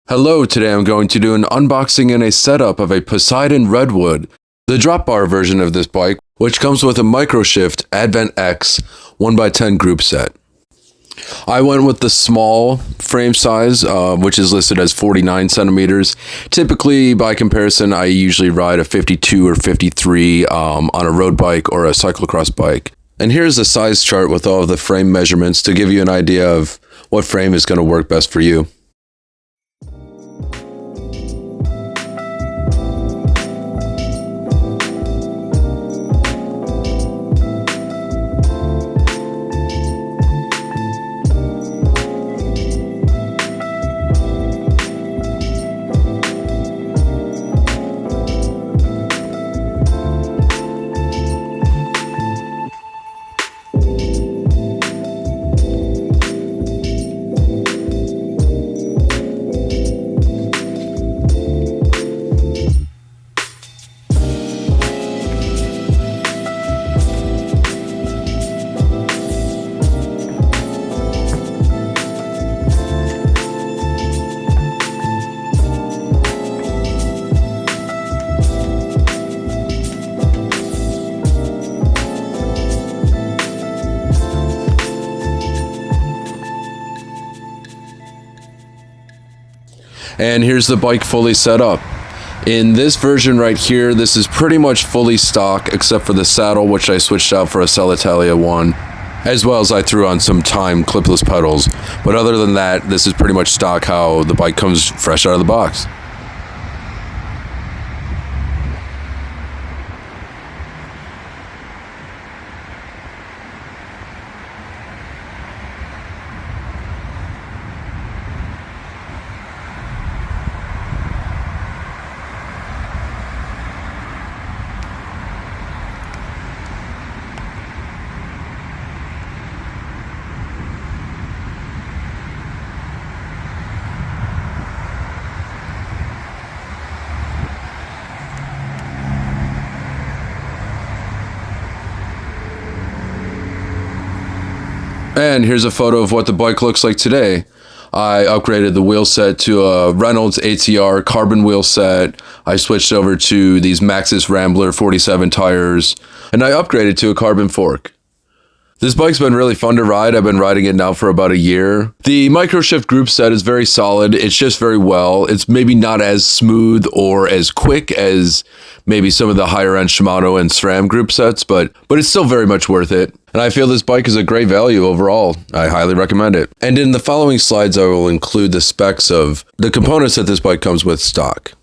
Hello, today I'm going to do an unboxing and a setup of a Poseidon Redwood, the drop bar version of this bike, which comes with a Microshift Advent X 1x10 group set. I went with the small frame size, which is listed as 49 centimeters. Typically, by comparison, I usually ride a 52 or 53 on a road bike or a cyclocross bike. And here's the size chart with all of the frame measurements to give you an idea of what frame is going to work best for you. And here's the bike fully set up. In this version right here, this is pretty much fully stock except for the saddle, which I switched out for a Cell Italia one, as well as I threw on some Time clipless pedals. But other than that, this is pretty much stock how the bike comes fresh out of the box. And here's a photo of what the bike looks like today. I upgraded the wheel set to a Reynolds ATR carbon wheel set. I switched over to these Maxxis Rambler 47 tires, and I upgraded to a carbon fork. This bike's been really fun to ride. I've been riding it now for about a year. The Microshift group set is very solid. It's just very well. It's maybe not as smooth or as quick as maybe some of the higher end Shimano and SRAM group sets, but it's still very much worth it. And I feel this bike is a great value overall. I highly recommend it. And in the following slides, I will include the specs of the components that this bike comes with stock.